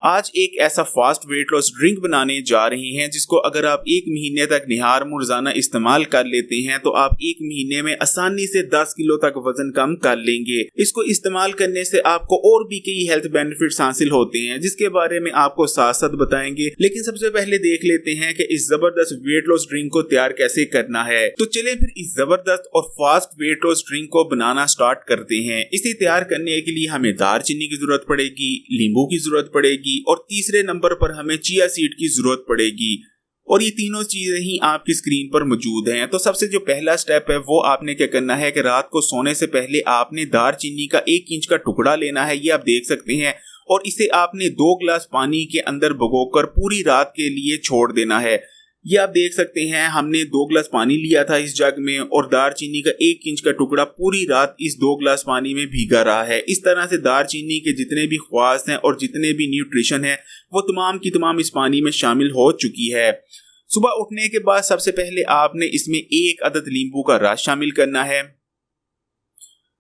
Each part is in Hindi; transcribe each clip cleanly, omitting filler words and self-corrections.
आज एक ऐसा फास्ट वेट लॉस ड्रिंक बनाने जा रहे हैं जिसको अगर आप 1 महीने तक निहार रोजाना इस्तेमाल कर लेते हैं तो आप 1 महीने में आसानी से 10 किलो तक वजन कम कर लेंगे। इसको इस्तेमाल करने से आपको और भी कई हेल्थ बेनिफिट्स हासिल होते हैं जिसके बारे में आपको साथ साथ बताएंगे। लेकिन सबसे पहले देख लेते हैं कि इस जबरदस्त वेट लॉस ड्रिंक को तैयार कैसे करना है। तो चलिए फिर इस जबरदस्त और फास्ट वेट लॉस ड्रिंक को बनाना स्टार्ट करते हैं। इसे तैयार करने के लिए हमें दालचीनी की जरूरत पड़ेगी, नींबू की जरूरत पड़ेगी और तीसरे नंबर पर हमें चिया सीड की जरूरत पड़ेगी। और ये तीनों चीजें ही आपकी स्क्रीन पर मौजूद हैं। तो सबसे जो पहला स्टेप है वो आपने क्या करना है कि रात को सोने से पहले आपने दालचीनी का 1 इंच का टुकड़ा लेना है, ये आप देख सकते हैं, और इसे आपने 2 गिलास पानी के अंदर भिगोकर पूरी रात के लिए छोड़ देना है। ये आप देख सकते हैं हमने 2 गिलास पानी लिया था इस जग में और दालचीनी का 1 इंच का टुकड़ा पूरी रात इस 2 गिलास पानी में भीगा रहा है। इस तरह से दालचीनी के जितने भी ख्वास हैं और जितने भी न्यूट्रिशन है वो तमाम की तमाम इस पानी में शामिल हो चुकी है। सुबह उठने के बाद सबसे पहले आपने इसमें 1 अदद नींबू का रस शामिल करना है।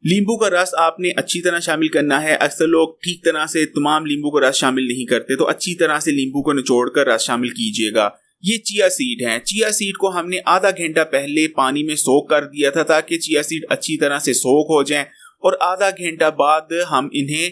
नींबू का रस आपने अच्छी तरह शामिल करना है। अक्सर लोग ठीक तरह से तमाम नींबू का रस शामिल नहीं करते, तो अच्छी तरह से नींबू को निचोड़ कर रस शामिल कीजिएगा। ये चिया सीड हैं। चिया सीड को हमने आधा घंटा पहले पानी में सोक कर दिया था ताकि चिया सीड अच्छी तरह से सोक हो जाएं, और आधा घंटा बाद हम इन्हें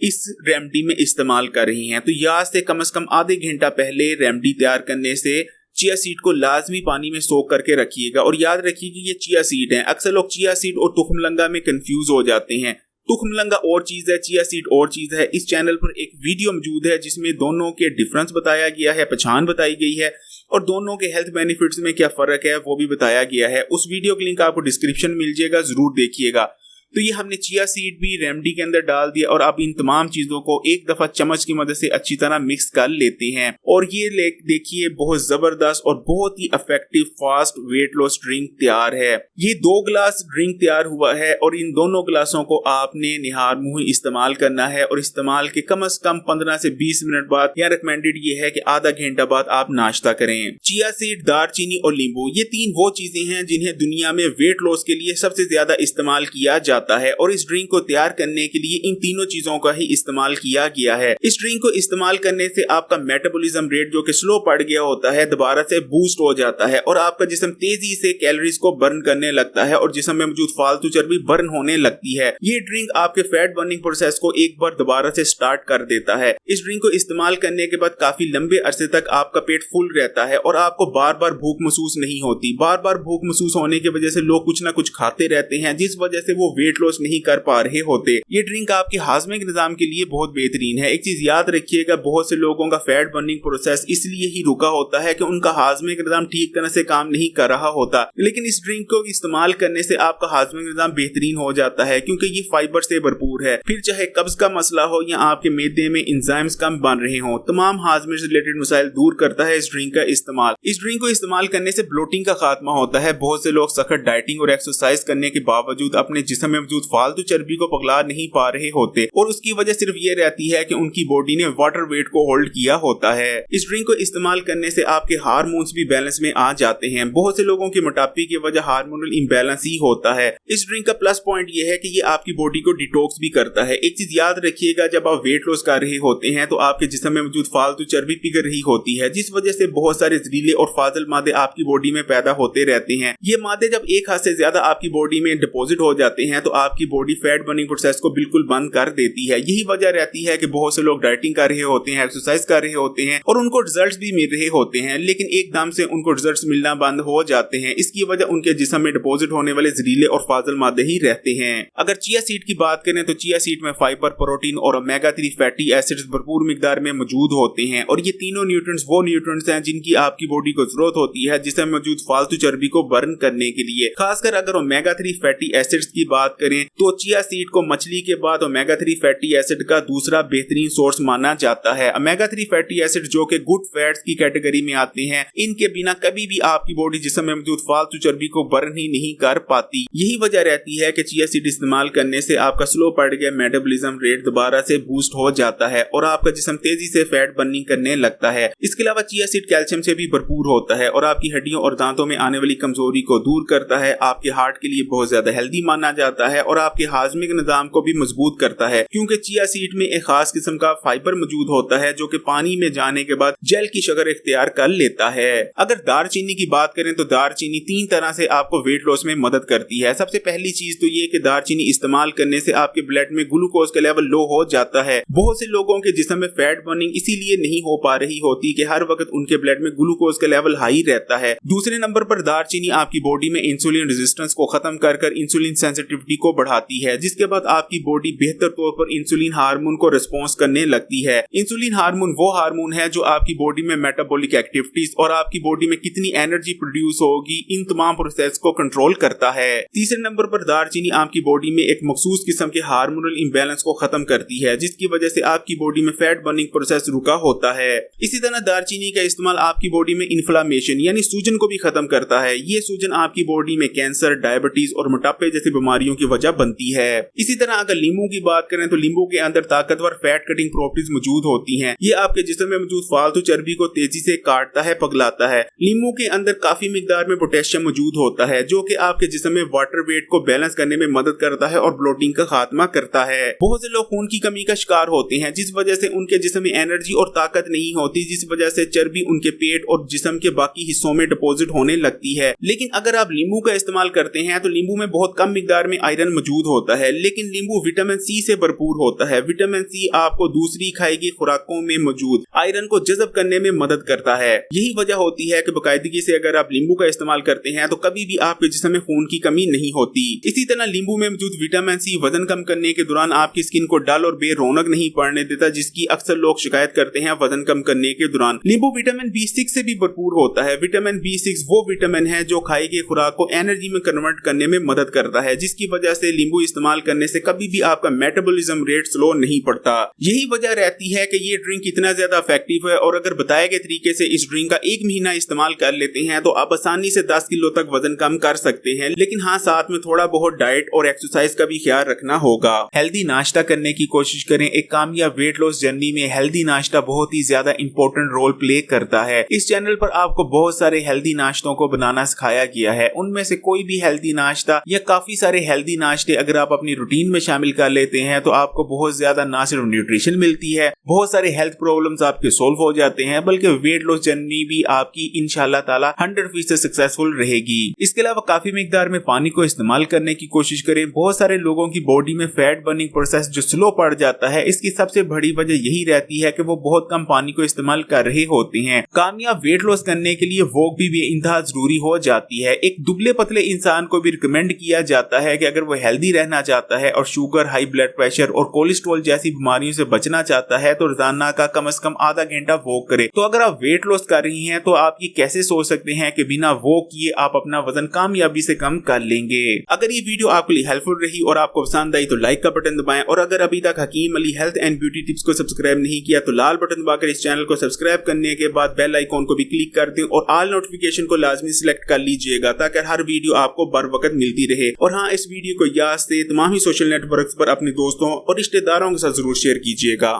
इस रेमेडी में इस्तेमाल कर रहे हैं। तो यहाँ से कम आधे घंटा पहले रेमेडी तैयार करने से चिया सीड को लाजमी पानी में सोक करके रखिएगा। और याद रखिए कि ये चिया सीड हैं। अक्सर लोग चिया सीड और तुखमलंगा में कंफ्यूज हो जाते हैं। तुखमलंगा और चीज है, चिया सीड और चीज है। इस चैनल पर एक वीडियो मौजूद है जिसमें दोनों के डिफरेंस बताया गया है, पहचान बताई गई है और दोनों के हेल्थ बेनिफिट्स में क्या फर्क है वो भी बताया गया है। उस वीडियो का लिंक आपको डिस्क्रिप्शन में मिल जाएगा, जरूर देखिएगा। तो ये हमने चिया सीड भी रेमेडी के अंदर डाल दिया और अब इन तमाम चीजों को एक दफा चम्मच की मदद से अच्छी तरह मिक्स कर लेते हैं। और ये देखिए बहुत जबरदस्त और बहुत ही effective fast weight loss drink तैयार है। ये 2 गिलास ड्रिंक तैयार हुआ है और इन दोनों गिलासों को आपने निहार मुंह इस्तेमाल करना है और इस्तेमाल के कम से कम 15 से 20 मिनट बाद, या रिकमेंडेड ये है कि आधा घंटा बाद आप नाश्ता करें। चिया सीड, दालचीनी और नींबू, ये 3 वो चीजें हैं जिन्हें दुनिया में वेट लॉस के लिए सबसे ज्यादा इस्तेमाल किया जाता है और इस ड्रिंक को तैयार करने के लिए इन तीनों चीजों का ही इस्तेमाल किया गया है। इस ड्रिंक को इस्तेमाल करने से आपका मेटाबॉलिज्म रेट जो कि स्लो पड़ गया होता है दोबारा से बूस्ट हो जाता है और आपका जिस्म तेजी से कैलोरीज को बर्न करने लगता है और जिस्म में मौजूद फालतू चर्बी बर्न होने लगती है। ये ड्रिंक आपके फैट बर्निंग प्रोसेस को एक बार दोबारा से स्टार्ट कर देता है। इस ड्रिंक को इस्तेमाल करने के बाद काफी लंबे अरसे तक आपका पेट फुल रहता है और आपको बार बार भूख महसूस नहीं होती। बार बार भूख महसूस होने की वजह से लोग कुछ ना कुछ खाते रहते हैं जिस वजह से वो वेट लॉस नहीं कर पा रहे होते। ये ड्रिंक आपके हाजमे के निजाम के लिए बहुत बेहतरीन है। एक चीज याद रखिएगा, बहुत से लोगों का फैट बर्निंग प्रोसेस इसलिए ही रुका होता है कि उनका हाजमे का निजाम ठीक तरह से काम नहीं कर रहा होता। लेकिन इस ड्रिंक को इस्तेमाल करने से आपका हाजमे का निजाम बेहतरीन हो जाता है क्योंकि ये फाइबर से भरपूर है। फिर चाहे कब्ज का मसला हो या आपके मैदे में एंजाइम्स कम बन रहे हो, तमाम हाजमे से रिलेटेड मसाइल दूर करता है इस ड्रिंक का इस्तेमाल। इस ड्रिंक को इस्तेमाल करने से ब्लोटिंग का खात्मा होता है। बहुत से लोग सख्त डाइटिंग और एक्सरसाइज करने के बावजूद अपने जिस्म में मौजूद फालतू चर्बी को पगला नहीं पा रहे होते और उसकी वजह सिर्फ ये रहती है कि उनकी बॉडी ने वाटर वेट को होल्ड किया होता है। इस ड्रिंक को इस्तेमाल करने से आपके हार्मोन्स भी बैलेंस में आ जाते हैं। बहुत से लोगों की मोटापे की वजह हार्मोनल इम्बैलेंस ही होता है। इस ड्रिंक का प्लस पॉइंट ये है कि ये आपकी बॉडी को डिटॉक्स भी करता है। एक चीज याद रखिएगा, जब आप वेट लॉस कर रहे होते हैं तो आपके जिस्म में मौजूद फालतू चर्बी पिघल रही होती है जिस वजह से बहुत सारे जहरीले और फाजिल मादे आपकी बॉडी में पैदा होते रहते हैं। ये मादे जब एक हद से ज्यादा आपकी बॉडी में डिपॉजिट हो जाते हैं तो आपकी बॉडी फैट बर्निंग प्रोसेस को बिल्कुल बंद कर देती है। यही वजह रहती है कि बहुत से लोग डाइटिंग कर रहे होते हैं, एक्सरसाइज कर रहे होते हैं और उनको रिजल्ट्स भी मिल रहे होते हैं, लेकिन एकदम से उनको रिजल्ट्स मिलना बंद हो जाते हैं। इसकी वजह उनके जिस्म में डिपॉजिट होने वाले जहरीले और फाजिल मादे ही रहते हैं। अगर चिया सीड की बात करें तो चिया सीड में फाइबर, प्रोटीन और ओमेगा 3 फैटी एसिड्स भरपूर मिकदार में मौजूद होते हैं और ये तीनों न्यूट्रिएंट्स वो न्यूट्रिएंट्स हैं जिनकी आपकी बॉडी को जरूरत होती है जिसमें मौजूद फालतू चर्बी को बर्न करने के लिए। खासकर अगर ओमेगा 3 फैटी एसिड्स की बात करें तो चिया सीड को मछली के बाद ओमेगा 3 फैटी एसिड का दूसरा बेहतरीन सोर्स माना जाता है। ओमेगा 3 फैटी एसिड जो कि गुड फैट्स की कैटेगरी में आते हैं, इनके बिना कभी भी आपकी बॉडी जिस्म में मौजूद फालतू चर्बी को बर्न ही नहीं कर पाती। यही वजह रहती है कि चिया सीड इस्तेमाल करने से आपका स्लो पड़ गया मेटाबॉलिज्म रेट दोबारा से बूस्ट हो जाता है और आपका जिस्म तेजी से फैट बर्निंग करने लगता है। इसके अलावा चिया सीड कैल्शियम से भी भरपूर होता है और आपकी हड्डियों और दांतों में आने वाली कमजोरी को दूर करता है। आपके हार्ट के लिए बहुत ज्यादा हेल्दी माना जाता करता है और आपके हाजमे के निजाम को भी मजबूत करता है, क्योंकि चिया सीड में एक खास किस्म का फाइबर मौजूद होता है जो कि पानी में जाने के बाद जेल की शक्ल इख्तियार कर लेता है। अगर दारचीनी की बात करें तो दारचीनी 3 तरह से आपको वेट लॉस में मदद करती है। सबसे पहली चीज तो ये कि दारचीनी इस्तेमाल करने से आपके ब्लड में ग्लूकोज का लेवल लो हो जाता है। बहुत से लोगों के जिस्म में फैट बर्निंग इसीलिए नहीं हो पा रही होती कि हर वक्त उनके ब्लड में ग्लूकोज का लेवल हाई रहता है। दूसरे नंबर पर दारचीनी आपकी बॉडी में इंसुलिन रेजिस्टेंस को खत्म कर इंसुलिन सेंसिटिविटी को बढ़ाती है, जिसके बाद आपकी बॉडी बेहतर तौर पर इंसुलिन हार्मोन को रिस्पॉन्स करने लगती है। इंसुलिन हार्मोन वो हार्मोन है जो आपकी बॉडी में मेटाबॉलिक एक्टिविटीज और आपकी बॉडी में कितनी एनर्जी प्रोड्यूस होगी इन तमाम प्रोसेस को कंट्रोल करता है। तीसरे नंबर पर दारचीनी आपकी बॉडी में एक मखसूस किस्म के हार्मोनल इम्बैलेंस को खत्म करती है, जिसकी वजह से आपकी बॉडी में फैट बर्निंग प्रोसेस रुका होता है। इसी तरह दारचीनी का इस्तेमाल आपकी बॉडी में इन्फ्लामेशन यानी सूजन को भी खत्म करता है। ये सूजन आपकी बॉडी में कैंसर, डायबिटीज और मोटापे जैसी बीमारियों की वजह बनती है। इसी तरह अगर नींबू की बात करें तो नींबू के अंदर ताकतवर फैट कटिंग प्रॉपर्टीज मौजूद होती हैं। ये आपके जिस्म में मौजूद फालतू चर्बी को तेजी से काटता है, पगलाता है। नींबू के अंदर काफी मिकदार में पोटेशियम मौजूद होता है जो कि आपके जिस्म में वाटर वेट को बैलेंस करने में मदद करता है और ब्लोटिंग का खात्मा करता है। बहुत से लोग खून की कमी का शिकार होते हैं, जिस वजह से उनके जिस्म में एनर्जी और ताकत नहीं होती, जिस वजह से चर्बी उनके पेट और जिस्म के बाकी हिस्सों में डिपॉजिट होने लगती है। लेकिन अगर आप नींबू का इस्तेमाल करते हैं तो नींबू में बहुत कम मिकदार में आयरन मौजूद होता है, लेकिन नींबू विटामिन सी से भरपूर होता है। विटामिन सी आपको दूसरी खाई गई खुराकों में मौजूद आयरन को जज़ब करने में मदद करता है। यही वजह होती है कि बाकायदगी से अगर आप नींबू का इस्तेमाल करते हैं तो कभी भी आपके जिस्म में खून की कमी नहीं होती। इसी तरह नींबू में मौजूद विटामिन सी वजन कम करने के दौरान आपकी स्किन को डल और बेरौनक नहीं पड़ने देता, जिसकी अक्सर लोग शिकायत करते हैं वजन कम करने के दौरान। नींबू विटामिन B6 से भी भरपूर होता है। विटामिन B6 वो विटामिन है जो खाई गई खुराक को एनर्जी में कन्वर्ट करने में मदद करता है, जिसकी वजह से नींबू इस्तेमाल करने से कभी भी आपका मेटाबॉलिज्म रेट स्लो नहीं पड़ता। यही वजह रहती है कि ये ड्रिंक इतना ज्यादा इफेक्टिव है और अगर बताए गए तरीके से इस ड्रिंक का 1 महीना इस्तेमाल कर लेते हैं तो आप आसानी से 10 किलो तक वजन कम कर सकते हैं। लेकिन हाँ, साथ में थोड़ा बहुत डाइट और एक्सरसाइज का भी ख्याल रखना होगा। हेल्दी नाश्ता करने की कोशिश करें। एक कामयाब वेट लॉस जर्नी में हेल्दी नाश्ता बहुत ही ज्यादा इंपॉर्टेंट रोल प्ले करता है। इस चैनल पर आपको बहुत सारे हेल्दी नाश्तों को बनाना सिखाया गया है। उनमें से कोई भी हेल्दी नाश्ता या काफी सारे हेल्दी नाश्ते अगर आप अपनी रूटीन में शामिल कर लेते हैं तो आपको बहुत ज्यादा ना सिर्फ न्यूट्रिशन मिलती है, बहुत सारे हेल्थ प्रॉब्लम्स आपके सोल्व हो जाते हैं, बल्कि वेट लॉस जर्नी भी आपकी इंशाल्लाह ताला 100% सक्सेसफुल रहेगी। इसके अलावा काफी मिकदार में पानी को इस्तेमाल करने की कोशिश करें। बहुत सारे लोगों की बॉडी में फैट बर्निंग प्रोसेस जो स्लो पड़ जाता है, इसकी सबसे बड़ी वजह यही रहती है कि वो बहुत कम पानी को इस्तेमाल कर रहे होते हैं। कामयाब वेट लॉस करने के लिए वॉक भी बेइंतहा जरूरी हो जाती है। एक दुबले पतले इंसान को भी रिकमेंड किया जाता है कि अगर वो हेल्दी रहना चाहता है और शुगर, हाई ब्लड प्रेशर और कोलेस्ट्रॉल जैसी बीमारियों से बचना चाहता है तो रोजाना का कम से कम आधा घंटा वॉक करे। तो अगर आप वेट लॉस कर रही हैं तो आप ये कैसे सोच सकते हैं कि बिना वॉक किए आप अपना वजन कामयाबी से कम कर लेंगे। अगर ये वीडियो आपके लिए हेल्पफुल रही और आपको पसंद आई तो लाइक का बटन दबाएं और अगर अभी तक Hakim Ali health and beauty tips को सब्सक्राइब नहीं किया तो लाल बटन दबाकर इस चैनल को सब्सक्राइब करने के बाद बेल आइकॉन को भी क्लिक कर दें और ऑल नोटिफिकेशन को लाजमी सिलेक्ट कर लीजिएगा ताकि हर वीडियो आपको बर वक्त मिलती रहे। और हाँ, इस वीडियो को याद से तमाम ही सोशल नेटवर्क्स पर अपने दोस्तों और रिश्तेदारों के साथ जरूर शेयर कीजिएगा।